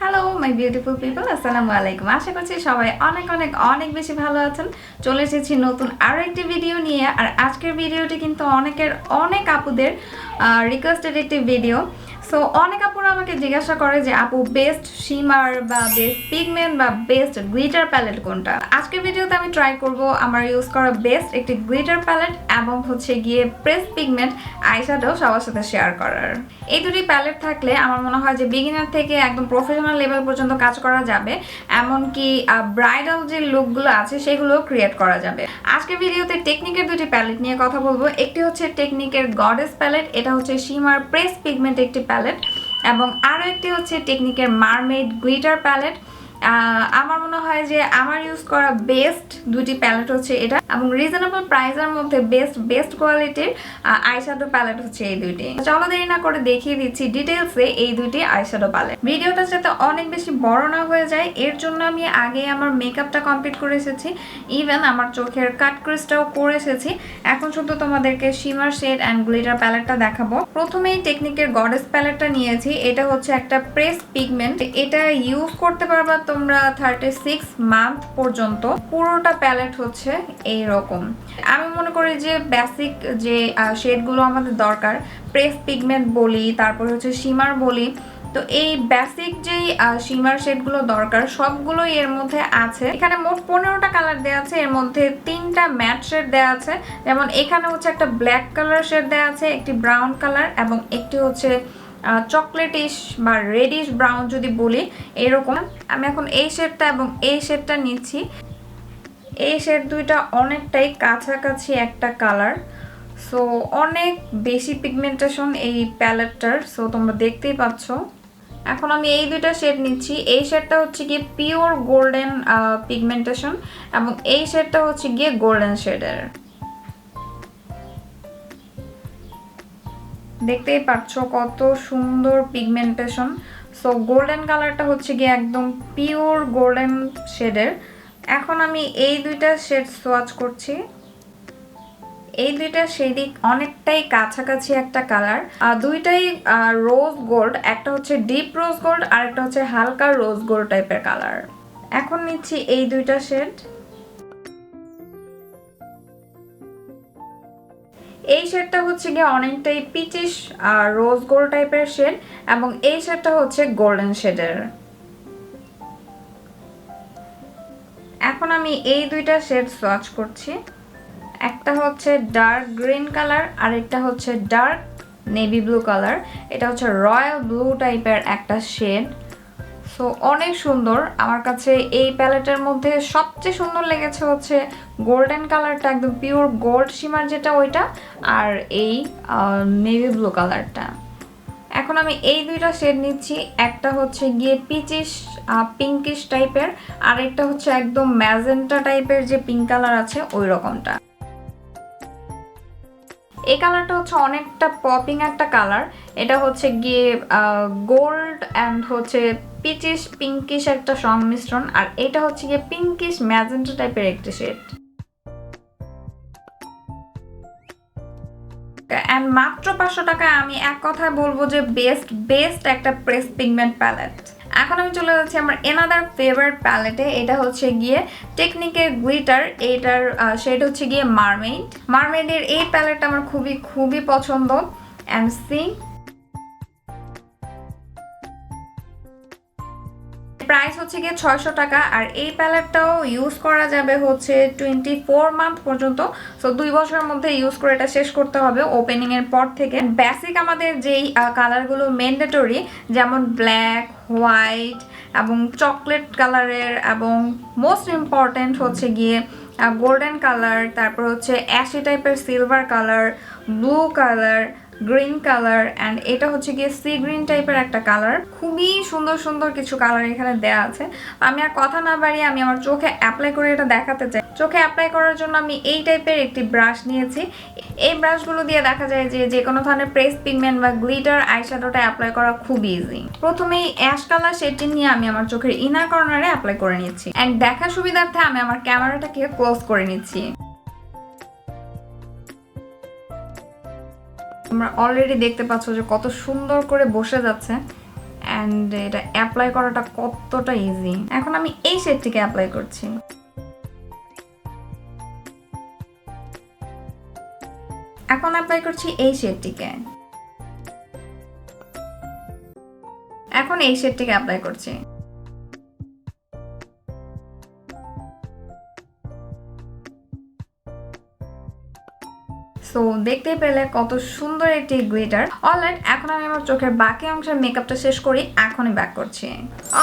Hello my beautiful people, আসসালামু আলাইকুম। আশা করছি সবাই অনেক অনেক অনেক বেশি ভালো আছেন। চলে এসেছি নতুন আরও একটি ভিডিও নিয়ে। আর আজকের ভিডিওটি কিন্তু অনেক আপুদের রিকোয়েস্টেড একটি ভিডিও। সো অনেক আপুরা আমাকে জিজ্ঞাসা করে যে আপু বেস্ট শিমার বা বেস্ট পিগমেন্ট বা বেস্ট গ্লিটার প্যালেট কোনটা। আজকের ভিডিওতে আমি ট্রাই করব আমার ইউজ করা বেস্ট একটি গ্লিটার প্যালেট এবং হচ্ছে গিয়ে প্রেস পিগমেন্ট আইশ্যাডো সবার সাথে শেয়ার করার। এই দুটি প্যালেট থাকলে আমার মনে হয় যে বিগিনার থেকে একদম প্রফেশনাল লেভেল পর্যন্ত কাজ করা যাবে, এমনকি ব্রাইডাল যে লুকগুলো আছে সেগুলো ক্রিয়েট করা যাবে। আজকের ভিডিওতে টেকনিকের দুটি প্যালেট নিয়ে কথা বলবো। একটি হচ্ছে টেকনিকের গডেস প্যালেট, এটা হচ্ছে শিমার প্রেস পিগমেন্ট একটি প্যালেট, এবং আরও একটি হচ্ছে টেকনিকের মারমেড গ্লিটার প্যালেট। আমার মনে হয় যে আমার ইউজ করা বেস্ট দুটি প্যালেট হচ্ছে এটা, এবং রিজনেবল প্রাইসের মধ্যে বেস্ট কোয়ালিটির আইশ্যাডো প্যালেট হচ্ছে এই দুইটি। চলো দেরি না করে দেখিয়ে দিচ্ছি ডিটেলসে এই দুইটি আইশ্যাডো প্যালেট। ভিডিওটা যাতে অনেক বেশি বড় না হয়ে যায় এর জন্য আমি আগে আমার মেকআপটা কমপ্লিট করে এসেছি, ইভেন আমার চোখের কাট ক্রিজটাও করে এসেছি। এখন শুধু তোমাদেরকে শিমার শেড অ্যান্ড গ্লিটার প্যালেটটা দেখাবো। প্রথমেই টেকনিকের গডেস প্যালেটটা নিয়েছি। এটা হচ্ছে একটা প্রেস পিগমেন্ট, এটা ইউজ করতে পারবা তোমরা 36 মান্থ পর্যন্ত। পুরোটা প্যালেট হচ্ছে এইরকম। আমি মনে করি যে বেসিক যে শেডগুলো আমাদের দরকার, প্রেস পিগমেন্ট বলি, তারপর হচ্ছে শিমার বলি, তো এই বেসিক যেই শিমার শেডগুলো দরকার সবগুলো এর মধ্যে আছে। এখানে মোট 15টা কালার দেওয়া আছে, এর মধ্যে 3টা ম্যাট শেড দেওয়া আছে। যেমন এখানে হচ্ছে একটা ব্ল্যাক কালার শেড দেওয়া আছে, একটি ব্রাউন কালার, এবং একটি হচ্ছে চকলেটিশ বা রেডিশ ব্রাউন যদি বলি এরকম। আমি এখন এই শেডটা এবং এই শেডটা নিচ্ছি। এই শেড দুইটা অনেকটাই কাছাকাছি একটা কালার, সো অনেক বেশি পিগমেন্টেশন এই প্যালেটটার, সো তোমরা দেখতেই পাচ্ছ। এখন আমি এই দুইটা শেড নিচ্ছি। এই শেডটা হচ্ছে গিয়ে পিওর গোল্ডেন পিগমেন্টেশন, এবং এই শেডটা হচ্ছে গিয়ে গোল্ডেন শেডের। দেখতেই পাচ্ছ কত সুন্দর পিগমেন্টেশন। সো গোল্ডেন কালারটা হচ্ছে গিয়ে একদম পিওর গোল্ডেন শেডের। এখন আমি এই দুইটা শেড সোয়াচ করছি। এই দুইটা শেডই অনেকটাই কাছাকাছি একটা কালার, দুইটাই রোজ গোল্ড। একটা হচ্ছে ডিপ রোজ গোল্ড আর একটা হচ্ছে হালকা রোজ গোল্ড টাইপের কালার। এখন নিচ্ছি এই দুইটা শেড। এই শেডটা হচ্ছে গিয়ে অনেকটাই পিচিশ রোজ গোল্ড টাইপের শেড, এবং এই শেডটা হচ্ছে গোল্ডেন শেডের। এখন আমি এই দুইটা শেড সোয়াচ করছি। একটা হচ্ছে ডার্ক গ্রিন কালার আর একটা হচ্ছে ডার্ক নেভি ব্লু কালার। এটা হচ্ছে রয়্যাল ব্লু টাইপের একটা শেড। সো অনেক সুন্দর। আমার কাছে এই প্যালেটের মধ্যে সবচেয়ে সুন্দর লেগেছে হচ্ছে গোল্ডেন কালারটা, একদম পিওর গোল্ড শিমার যেটা ওইটা, আর এই নেভি ব্লু কালারটা। এখন আমি এই দুইটা শেড নিচ্ছি। একটা হচ্ছে গিয়ে পিচিশ পিঙ্কিশ টাইপের, আর একটা হচ্ছে একদম ম্যাজেন্টা টাইপের যে পিঙ্ক কালার আছে ওই রকমটা। এই কালারটা হচ্ছে অনেকটা পপিং একটা কালার। এটা হচ্ছে গিয়ে গোল্ড অ্যান্ড হচ্ছে পিচিশ পিঙ্কিশ একটা সংমিশ্রণ, আর এটা হচ্ছে গিয়ে পিঙ্কিশ ম্যাজেন্টা টাইপের একটি শেড। অ্যান্ড মাত্র 500 টাকায় আমি এক কথায় বলবো যে বেস্ট একটা প্রেস পিগমেন্ট প্যালেট। এখন আমি চলে যাচ্ছি আমার এনাদার ফেভারিট প্যালেটে। এটা হচ্ছে গিয়ে টেকনিকের গ্লিটার, এটার শেড হচ্ছে গিয়ে মারমেডের এই প্যালেটটা আমার খুবই পছন্দ। অ্যান্ড সি প্রাইস হচ্ছে গিয়ে 600 টাকা, আর এই প্যালেটটাও ইউজ করা যাবে হচ্ছে 24 মান্থ পর্যন্ত। সো 2 বছরের মধ্যে ইউজ করে এটা শেষ করতে হবে ওপেনিং এর পর থেকে। বেসিক আমাদের যেই কালারগুলো ম্যান্ডেটরি, যেমন ব্ল্যাক, হোয়াইট এবং চকলেট কালারের, এবং মোস্ট ইম্পর্টেন্ট হচ্ছে গিয়ে গোল্ডেন কালার, তারপর হচ্ছে অ্যাশি টাইপের silver colour, blue colour, green colour, and এটা হচ্ছে গিয়ে সি গ্রিন টাইপের একটা কালার। খুবই সুন্দর কিছু কালার এখানে দেওয়া আছে। আমি আর কথা না বাড়িয়ে আমি আমার চোখে অ্যাপ্লাই করে এটা দেখাতে চাই। চোখে অ্যাপ্লাই করার জন্য আমি এই টাইপের একটি ব্রাশ নিয়েছি। এই ব্রাশগুলো দিয়ে দেখা যায় যে কোনো ধরনের প্রেস পিগমেন্ট বা গ্লিটার আইশ্যাডোটা অ্যাপ্লাই করা খুব ইজি। প্রথমেই অ্যাশ কালার শেডটি নিয়ে আমি আমার চোখের ইনার কর্নারে অ্যাপ্লাই করে নিচ্ছি, অ্যান্ড দেখার সুবিধার্থে আমি আমার ক্যামেরাটাকে ক্লোজ করে নিচ্ছি। তোমরা অলরেডি দেখতে পাচ্ছ যে কত সুন্দর করে বসে যাচ্ছে। অ্যান্ড এটা অ্যাপ্লাই করাটা কতটা ইজি। এখন আমি এই শেডটিকে অ্যাপ্লাই করছি। এখন অ্যাপ্লাই করছি এই শেডটিকে। এখন এই শেডটিকে অ্যাপ্লাই করছি। সো দেখতে পেলে কত সুন্দর একটি গ্লিটার। অলরাইট, এখন আমি আমার চোখের বাকি অংশের মেকআপটা শেষ করি, এখনই ব্যাক করছি।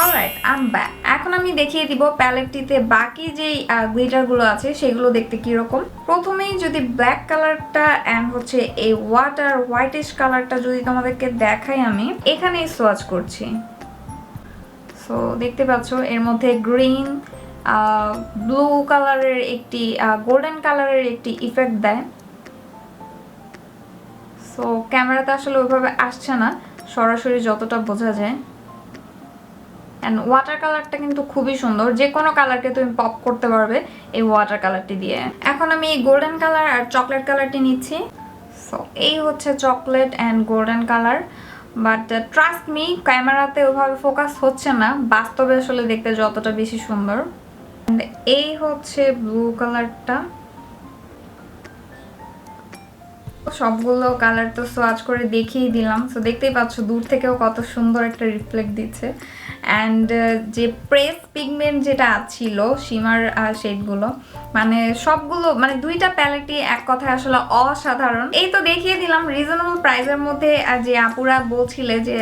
Alright, I am back. এখন আমি দেখিয়ে দিব প্যালেটটিতে বাকি যেই গ্লিটারগুলো আছে সেগুলো দেখতে কিরকম। প্রথমেই যদি ব্ল্যাক কালারটা অ্যান্ড হচ্ছে এই ওয়াটার হোয়াইটিশ কালারটা যদি তোমাদেরকে দেখাই, আমি এখানেই সোয়াচ করছি। সো দেখতে পাচ্ছ এর মধ্যে গ্রিন, ব্লু কালারের একটি গোল্ডেন কালারের একটি ইফেক্ট দেয়। সো ক্যামেরাতে আসলে ওইভাবে আসছে না, সরাসরি যতটা বোঝা যায়। অ্যান্ড ওয়াটার কালারটা কিন্তু খুবই সুন্দর, যে কোনো কালারকে তুমি পপ করতে পারবে এই ওয়াটার কালারটি দিয়ে। এখন আমি এই গোল্ডেন কালার আর চকলেট কালারটি নিচ্ছি। সো এই হচ্ছে chocolate and golden colour, but trust me ক্যামেরাতে ওইভাবে ফোকাস হচ্ছে না, বাস্তবে আসলে দেখতে যতটা বেশি সুন্দর। অ্যান্ড এই হচ্ছে ব্লু কালারটা। সবগুলো কালার তো সোয়াচ করে দেখিয়ে দিলাম। সো দেখতেই পাচ্ছ দূর থেকেও কত সুন্দর একটা রিফ্লেক্ট দিচ্ছে। অ্যান্ড যে প্রেস পিগমেন্ট যেটা ছিল শিমার শেডগুলো, মানে সবগুলো, মানে দুইটা প্যালেটই এক কথায় আসলে অসাধারণ। এই তো দেখিয়ে দিলাম রিজনেবল প্রাইসের মধ্যে। যে আপুরা বলছিলে যে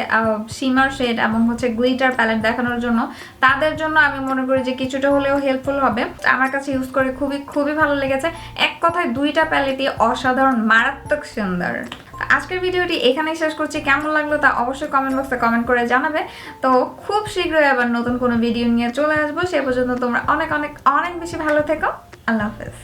শিমার শেড এবং হচ্ছে গ্লিটার প্যালেট দেখানোর জন্য, তাদের জন্য আমি মনে করি যে কিছুটা হলেও হেল্পফুল হবে। আমার কাছে ইউজ করে খুবই ভালো লেগেছে। এক কথায় দুইটা প্যালেটই অসাধারণ, মারাত্মক সুন্দর। আজকের ভিডিওটি এখানেই শেষ করছি। কেমন লাগলো তা অবশ্যই কমেন্ট বক্সে কমেন্ট করে জানাবে। তো খুব শীঘ্রই আবার নতুন কোনো ভিডিও নিয়ে চলে আসবো। সে পর্যন্ত তোমরা অনেক অনেক অনেক বেশি ভালো থেকো। আল্লাহ হাফেজ।